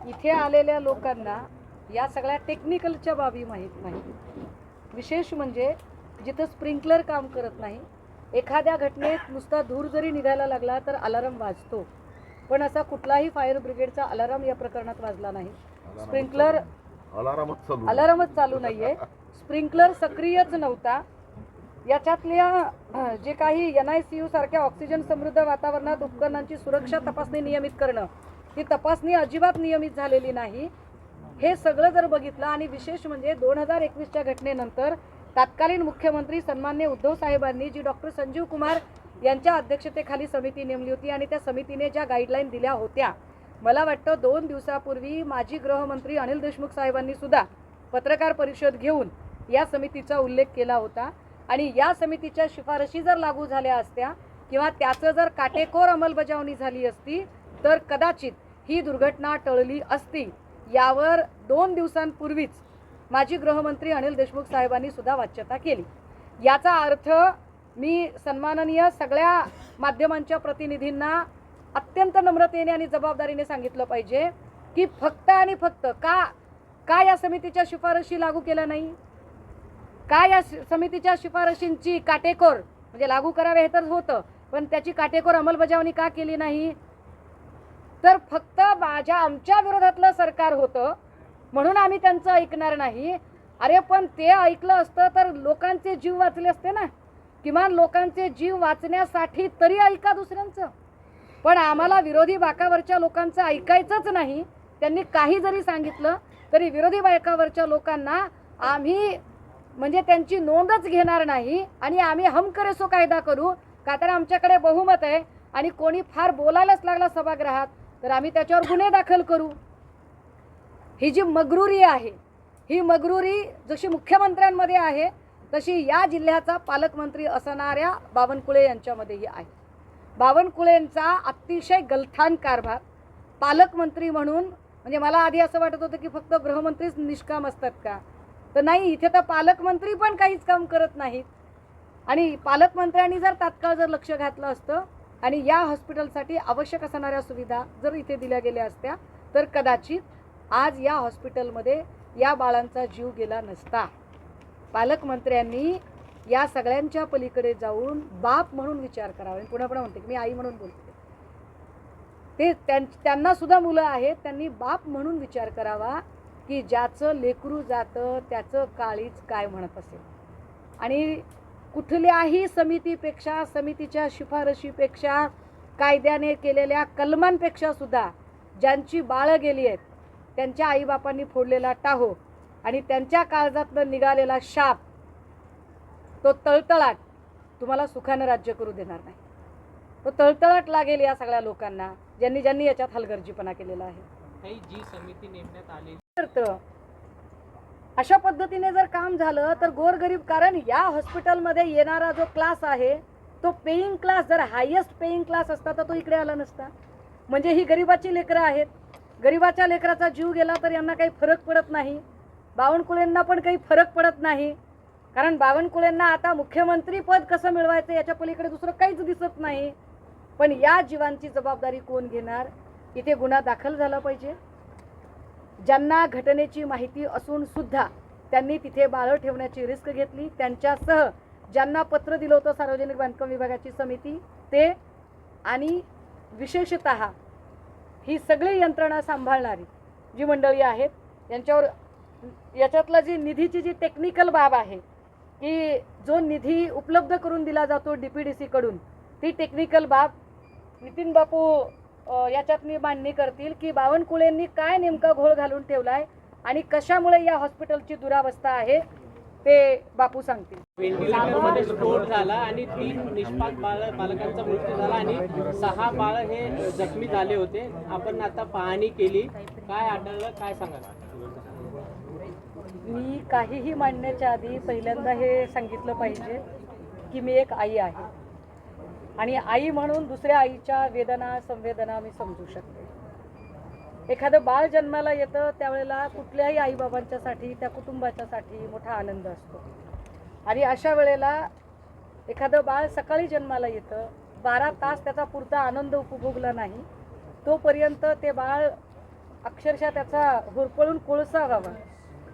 इथे आलेल्या लोकांना या सगळ्या टेक्निकलच्या बाबी माहीत नाही। विशेष म्हणजे जिथं स्प्रिंकलर काम करत नाही, एखाद्या घटनेत नुसता धूर जरी निघायला लागला तर अलार्म वाजतो, पण असा कुठलाही फायर ब्रिगेडचा अलार्म या प्रकरणात वाजला नाही। स्प्रिंकलर अलार्मच चालू नाहीये, स्प्रिंकलर सक्रियच नव्हता। याच्यातल्या जे काही NICU सारख्या ऑक्सिजन समृद्ध वातावरणात उपकरणांची सुरक्षा तपासणी नियमित करणं, ही तपासणी अजिबात नियमित झालेली नाही। हे सगळं जर बघितलं आणि विशेष म्हणजे 2021च्या घटनेनंतर तत्कालीन मुख्यमंत्री सन्माननीय उद्धव साहेबांनी जी डॉक्टर संजीव कुमार यांच्या अध्यक्षतेखाली समिती नेमली होती आणि त्या समितीने ज्या गाईडलाईन दिल्या होत्या, मला वाटतं 2 दिवसापूर्वी माजी गृहमंत्री अनिल देशमुख साहेबांनी सुद्धा पत्रकार परिषद घेऊन या समितीचा उल्लेख केला होता आणि या समितीच्या शिफारशी जर लागू झाल्या असत्या किंवा त्याचं जर काटेकोर अंमलबजावणी झाली असती तर कदाचित ही दुर्घटना टळली असती। यावर 2 दिवसांपूर्वीच माजी गृहमंत्री अनिल देशमुख साहेबांनी सुद्धा वाच्यता केली। याचा अर्थ मी सन्माननीय सगळ्या माध्यमांच्या प्रतिनिधींना अत्यंत नम्रतेने आणि जबाबदारीने सांगितलं पाहिजे की फक्त आणि फक्त का या समितीच्या शिफारशी लागू केल्या नाही, का या समितीच्या शिफारशींची काटेकोर म्हणजे लागू करावे हे तर होतं, पण त्याची काटेकोर अंमलबजावणी का केली नाही? तर फक्त आमच्या विरोधातलं सरकार होतं म्हणून आम्ही त्यांचं ऐकणार नाही। अरे पण ते ऐकलं असतं तर लोकांचे जीव वाचले असते ना, किमान लोकांचे जीव वाचण्यासाठी तरी ऐका दुसऱ्यांचं। पण आम्हाला विरोधी बाकावरच्या लोकांचं ऐकायचंच नाही। त्यांनी काही जरी सांगितलं तरी विरोधी बाकावरच्या लोकांना आम्ही म्हणजे त्यांची नोंदच घेणार नाही आणि आम्ही हम करे सो कायदा करू, का तर आमच्याकडे बहुमत आहे आणि कोणी फार बोलायलाच लागला सभागृहात तर आम्ही त्याच्यावर गुन्हे दाखल करू। ही जी मगरुरी आहे, ही मगरुरी जशी मुख्यमंत्र्यांमध्ये आहे तशी या जिल्ह्याचा पालकमंत्री असणाऱ्या बावनकुळे यांच्यामध्येही आहे। बावनकुळेंचा अतिशय गलथान कारभार पालकमंत्री म्हणून, म्हणजे मला आधी असं वाटत होतं की फक्त गृहमंत्रीच निष्काम असतात का, तर नाही, इथे तर पालकमंत्री पण काहीच काम करत नाहीत। आणि पालकमंत्र्यांनी जर तात्काळ जर लक्ष घातलं असतं आणि या हॉस्पिटलसाठी आवश्यक असणाऱ्या सुविधा जर इथे दिल्या गेल्या असत्या तर कदाचित आज या हॉस्पिटलमध्ये या बाळांचा जीव गेला नसता। पालकमंत्र्यांनी या सगळ्यांच्या पलीकडे जाऊन बाप म्हणून विचार करावा। पुन्हा पुन्हा म्हणते की मी आई म्हणून बोलते, ते त्यांना सुद्धा मुलं आहेत, त्यांनी बाप म्हणून विचार करावा की ज्याचं लेकरू जातं त्याचं काळीज काय म्हणत असेल। आणि कुठल्याही समितीपेक्षा, समितीच्या शिफारशीपेक्षा, कायद्याने केलेल्या कलमांपेक्षा सुद्धा ज्यांची बाळं गेली आहेत त्यांच्या आईबापांनी फोडलेला टाहो आणि त्यांच्या काळजातनं निघालेला शाप, तो तळतळाट तुम्हाला सुखानं राज्य करू देणार नाही। तो तळतळाट लागेल या सगळ्या लोकांना ज्यांनी याच्यात हलगर्जीपणा केलेला आहे। जी समिती नेमण्यात आली तर अशा पद्धतीने जर काम झालं तर गोरगरीब, कारण या हॉस्पिटलमध्ये येणारा जो क्लास आहे तो पेइंग क्लास, जर हायेस्ट पेइंग क्लास असता तर तो इकडे आला नसता। म्हणजे ही गरिबाची लेकरं आहेत, गरिबाच्या लेकराचा जीव गेला तर यांना काही फरक पडत नाही, बावनकुळेंना पण काही फरक पडत नाही, कारण बावनकुळेंना आता मुख्यमंत्री पद कसं मिळवायचं याच्या पलीकडे दुसरं काहीच दिसत नाही। पण या जीवांची जबाबदारी कोण घेणार? इथे गुन्हा दाखल झाला पाहिजे। ज्यांना घटनेची माहिती असून सुद्धा त्यांनी तिथे बाळं ठेवण्याची रिस्क घेतली, त्यांच्यासह ज्यांना पत्र दिलं होतं सार्वजनिक बांधकाम विभागाची समिती ते, आणि विशेषतः ही सगळी यंत्रणा सांभाळणारी जी मंडळी आहेत यांच्यावर, याच्यातला जी निधीची जी टेक्निकल बाब आहे की जो निधी उपलब्ध करून दिला जातो DPDC कडून, ती टेक्निकल बाब नितीन बापू याच्यात मी मांडणी करतील की बावनकुळेंनी काय नेमका घोळ घालून ठेवलाय आणि कशामुळे या हॉस्पिटलची दुरावस्था आहे ते बापू सांगतील। व्हेंटिलेटरमध्ये स्फोट झाला आणि 3 निष्पाप बालकांचा मृत्यू झाला आणि 6 बाळ हे जखमी झाले होते। आपण आता पाहणी केली, काय आढळलं, काय सांगाल? मी काहीही मांडण्याच्या आधी पहिल्यांदा हे सांगितलं पाहिजे की मी एक आई आहे आणि आई म्हणून दुसऱ्या आईच्या वेदना संवेदना मी समजू शकते। एखादं बाळ जन्माला येतं त्यावेळेला कुठल्याही आईबाबांच्यासाठी, त्या कुटुंबाच्यासाठी मोठा आनंद असतो आणि अशा वेळेला एखादं बाळ सकाळी जन्माला येतं, 12 तास त्याचा पुरता आनंद उपभोगला नाही तोपर्यंत ते बाळ अक्षरशः त्याचा होरपळून कोळसा व्हावा,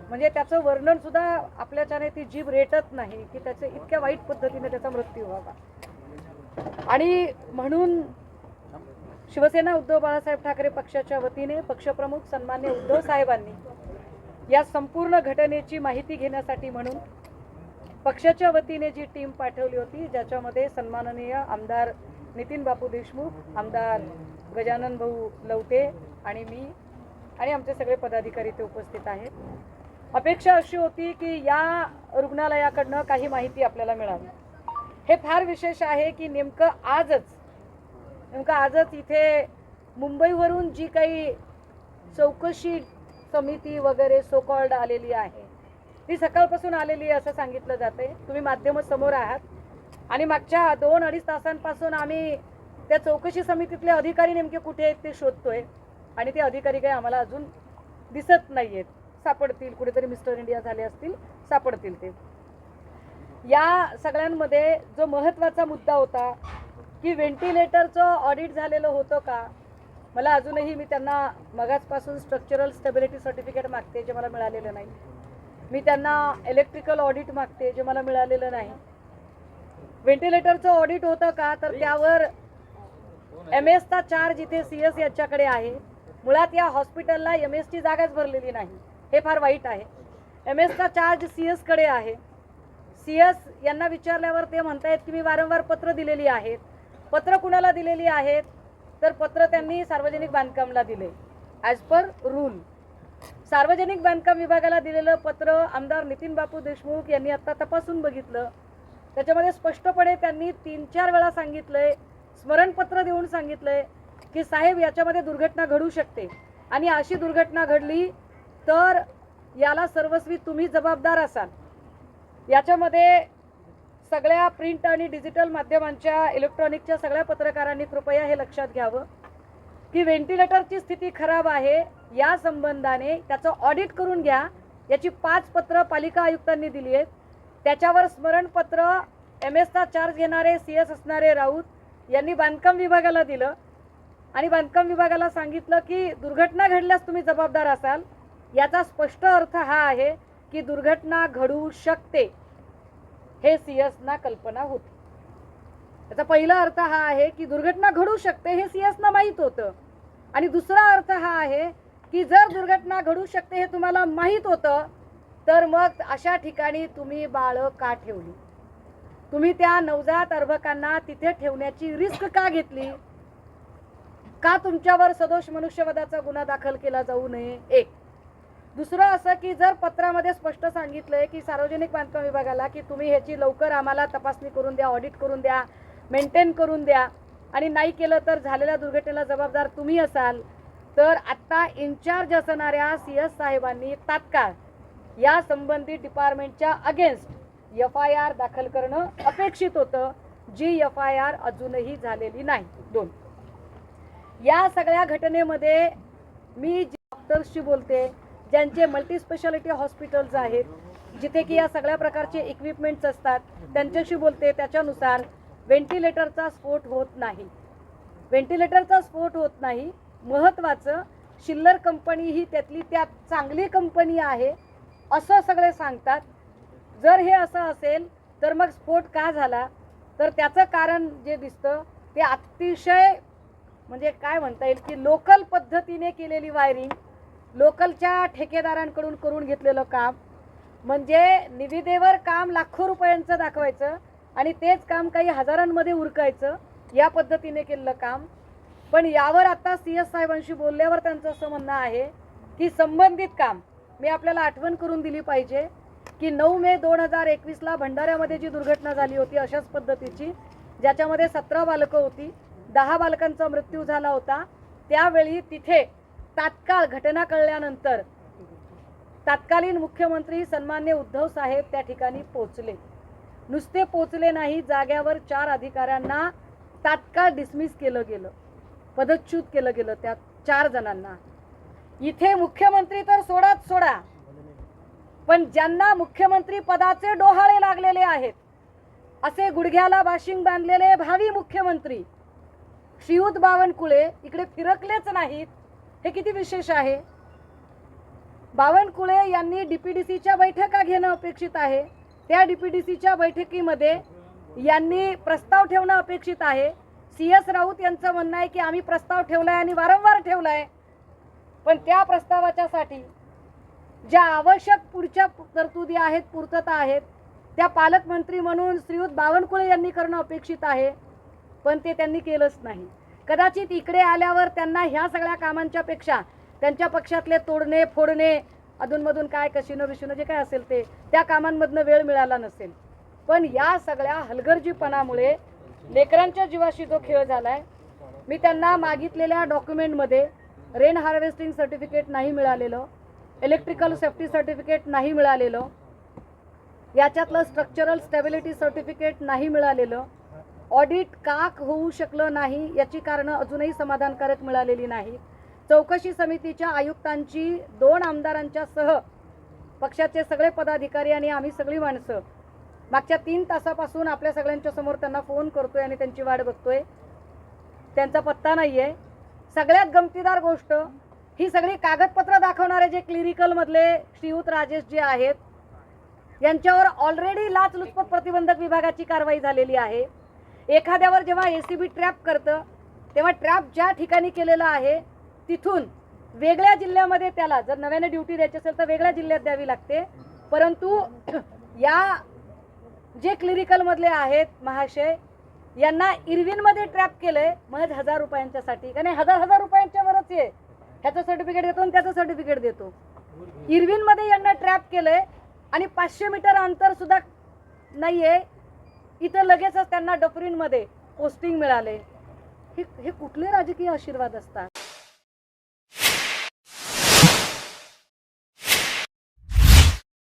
म्हणजे त्याचं वर्णन सुद्धा आपल्याच्याने ती जीभ रेटत नाही की त्याचे इतक्या वाईट पद्धतीने त्याचा मृत्यू व्हावा. आणि म्हणून शिवसेना उद्धव बाळासाहेब ठाकरे पक्षाच्या वतीने पक्षप्रमुख सन्मान्य उद्धव साहेबांनी या संपूर्ण घटनेची माहिती घेण्यासाठी म्हणून पक्षाच्या वतीने जी टीम पाठवली होती, ज्याच्यामध्ये सन्माननीय आमदार नितीन बापू देशमुख, आमदार गजानन भाऊ लवते आणि मी आणि आमचे सगळे पदाधिकारी ते उपस्थित आहेत. अपेक्षा अशी होती की या रुग्णालयाकडनं काही माहिती आपल्याला मिळावी. हे फार विशेष आहे की नेमकं आजच इथे मुंबईवरून जी काही चौकशी समिती वगैरे सो कॉल्ड आलेली आहे ती सकाळपासून आलेली आहे असं सांगितलं जाते. तुम्ही माध्यम समोर आहात आणि मागच्या 2-2.5 तासांपासून आम्ही त्या चौकशी समितीतले अधिकारी नेमके कुठे आहेत ते शोधतोय आणि ते अधिकारी काही आम्हाला अजून दिसत नाहीयेत. सापडतील, कुठेतरी मिस्टर इंडिया झाले असतील, सापडतील ते. या सगळ्यांमध्ये जो महत्त्वाचा मुद्दा होता की व्हेंटिलेटरचं ऑडिट झालेलं होतं का. मला अजूनही मी त्यांना मगाचपासून स्ट्रक्चरल स्टेबिलिटी सर्टिफिकेट मागते जे मला मिळालेलं नाही. मी त्यांना इलेक्ट्रिकल ऑडिट मागते जे मला मिळालेलं नाही. व्हेंटिलेटरचं ऑडिट होतं का तर त्यावर MS चा चार्ज इथे CS याच्याकडे आहे. मुळात या हॉस्पिटलला MS ची जागाच भरलेली नाही, हे फार वाईट आहे. MS चा चार्ज CS कडे आहे. CS यांना विचारल्यावर ते म्हणतायत की मी वारंवार पत्र दिलेली आहेत. पत्र कुणाला दिलेली आहेत तर पत्र त्यांनी सार्वजनिक बांधकामला दिले ॲज पर रूल. सार्वजनिक बांधकाम विभागाला दिलेलं पत्र आमदार नितीन बापू देशमुख यांनी आता तपासून बघितलं. त्याच्यामध्ये स्पष्टपणे त्यांनी 3-4 वेळा सांगितलंय, स्मरणपत्र देऊन सांगितलंय की साहेब याच्यामध्ये दुर्घटना घडू शकते आणि अशी दुर्घटना घडली तर याला सर्वस्वी तुम्ही जबाबदार असाल. याच्यामध्ये सगळ्या प्रिंट आणि डिजिटल माध्यमांच्या इलेक्ट्रॉनिकच्या सगळ्या पत्रकारांनी कृपया हे लक्षात घ्यावं की व्हेंटिलेटरची स्थिती खराब आहे, या संबंधाने त्याचं ऑडिट करून घ्या. याची 5 पत्र पालिका आयुक्तांनी दिली आहेत. त्याच्यावर स्मरणपत्र MS चा चार्ज घेणारे CS असणारे राऊत यांनी बांधकाम विभागाला दिलं आणि बांधकाम विभागाला सांगितलं की दुर्घटना घडल्यास तुम्ही जबाबदार असाल. याचा स्पष्ट अर्थ हा आहे की दुर्घटना घडू शकते हे CS ना कल्पना होती. त्याचा पहिला अर्थ हा आहे की दुर्घटना घडू शकते हे CS ना माहीत होतं आणि दुसरा अर्थ हा आहे की जर दुर्घटना घडू शकते हे तुम्हाला माहीत होतं तर मग अशा ठिकाणी तुम्ही बाळं का ठेवली, तुम्ही त्या नवजात अर्भकांना तिथे ठेवण्याची रिस्क का घेतली, का तुमच्यावर सदोष मनुष्यवधाचा गुन्हा दाखल केला जाऊ नये. एक दुसरं असं की जर पत्रामध्ये स्पष्ट सांगितलंय की सार्वजनिक बांधकाम विभागाला की तुम्ही ह्याची लवकर आम्हाला तपासणी करून द्या, ऑडिट करून द्या, मेंटेन करून द्या आणि नाही केलं तर झालेल्या दुर्घटनेला जबाबदार तुम्ही असाल, तर आत्ता इन्चार्ज असणाऱ्या CS साहेबांनी तात्काळ या संबंधित डिपार्टमेंटच्या अगेन्स्ट FIR दाखल करणं अपेक्षित होतं, जी FIR अजूनही झालेली नाही. 2 या सगळ्या घटनेमध्ये मी डॉक्टर्सशी बोलते ज्यांचे मल्टीस्पेशालिटी हॉस्पिटल्स आहेत, जिथे की या सगळ्या प्रकारचे इक्विपमेंट्स असतात, त्यांच्याशी बोलते. त्याच्यानुसार व्हेंटिलेटरचा स्फोट होत नाही. व्हेंटिलेटरचा स्फोट होत नाही. महत्त्वाचं शिल्लर कंपनी ही त्यातली त्यात चांगली कंपनी आहे असं सगळे सांगतात. जर हे असं असेल तर मग स्फोट का झाला तर त्याचं कारण जे दिसतं ते अतिशय म्हणजे काय म्हणता येईल की लोकल पद्धतीने केलेली वायरिंग, लोकलच्या ठेकेदारांकडून करून घेतलेलं काम, म्हणजे निविदेवर काम लाखो रुपयांचं दाखवायचं आणि तेच काम काही हजारांमध्ये उरकायचं, या पद्धतीने केलेलं काम. पण यावर आता CS साहेबांशी बोलल्यावर त्यांचं असं म्हणणं आहे की संबंधित काम मी आपल्याला आठवण करून दिली पाहिजे की 9 मे 2021ला भंडाऱ्यामध्ये जी दुर्घटना झाली होती अशाच पद्धतीची, ज्याच्यामध्ये 17 बालकं होती, 10 बालकांचा मृत्यू झाला होता. त्यावेळी तिथे तात्काळ घटना कळल्यानंतर तत्कालीन मुख्यमंत्री सन्मान्य उद्धव साहेब त्या ठिकाणी पोहोचले. नुसते पोहोचले नाही, जाग्यावर 4 अधिकाऱ्यांना तात्काळ डिसमिस केलं गेलं, पदच्युत केलं गेलं त्या 4 जणांना. इथे मुख्यमंत्री तर सोडाच सोडा, पण ज्यांना मुख्यमंत्री पदाचे डोहाळे लागलेले आहेत असे गुडघ्याला बाशिंग बांधलेले भावी मुख्यमंत्री श्रीयुत बावनकुळे इकडे फिरकलेच नाहीत हे किती विशेष आहे. बावनकुळे यांनी डीपीडीसीच्या बैठका घेणं अपेक्षित आहे. त्या डीपीडीसीच्या बैठकीमध्ये यांनी प्रस्ताव ठेवणं अपेक्षित आहे. CS राऊत यांचं म्हणणं आहे की आम्ही प्रस्ताव ठेवलाय आणि वारंवार ठेवलाय, पण त्या प्रस्तावाच्यासाठी ज्या आवश्यक पुढच्या तरतुदी आहेत, पूर्तता आहेत, त्या पालकमंत्री म्हणून श्रीयुत बावनकुळे यांनी करणं अपेक्षित आहे, पण ते त्यांनी केलंच नाही. कदाचित इकडे आल्यावर त्यांना ह्या सगळ्या कामांच्या पेक्षा त्यांच्या पक्षातले तोडणे फोडणे, अधूनमधून काय कशिनो बिशिनो जे काय असेल ते त्या कामांमधनं वेळ मिळाला नसेल. पण या सगळ्या हलगर्जीपणामुळे लेकरांच्या जीवाशी जो खेळ झालाय. मी त्यांना मागितलेल्या डॉक्युमेंटमध्ये रेन हार्वेस्टिंग सर्टिफिकेट नाही मिळालेलं, इलेक्ट्रिकल सेफ्टी सर्टिफिकेट नाही मिळालेलं, याच्यातलं स्ट्रक्चरल स्टॅबिलिटी सर्टिफिकेट नाही मिळालेलं, ऑडिट का होऊ शकलं नाही याची कारणं अजूनही समाधानकारक मिळालेली नाही. चौकशी समितीच्या आयुक्तांची 2 आमदारांच्या सह पक्षाचे सगळे पदाधिकारी आणि आम्ही सगळी माणसं मागच्या 3 तासापासून आपल्या सगळ्यांच्या समोर त्यांना फोन करतोय आणि त्यांची वाट बघतोय. त्यांचा पत्ता नाहीये. सगळ्यात गमतीदार गोष्ट ही सगळी कागदपत्र दाखवणारे जे क्लिरिकल मधले श्रीयुत राजेश जे आहेत, यांच्यावर ऑलरेडी लाचलुचपत प्रतिबंधक विभागाची कारवाई झालेली आहे. एखाद्यावर जेव्हा ACB ट्रॅप करतं तेव्हा ट्रॅप ज्या ठिकाणी केलेला आहे तिथून वेगळ्या जिल्ह्यामध्ये त्याला जर नव्याने ड्युटी द्यायची असेल तर वेगळ्या जिल्ह्यात द्यावी लागते. परंतु या जे क्लिरिकल मधले आहेत महाशय यांना इरविनमध्ये ट्रॅप केलंय महज 1000 रुपयांच्यासाठी. का नाही, 1000 रुपयांच्या वरच आहे. ह्याचं सर्टिफिकेट देतो आणि त्याचं सर्टिफिकेट देतो. इरविनमध्ये यांना ट्रॅप केलंय आणि 500 मीटर अंतर सुद्धा नाहीये. इथं लगेचच त्यांना डफरीनमध्ये पोस्टिंग मिळाले. हे कुठले राजकीय आशीर्वाद असतात.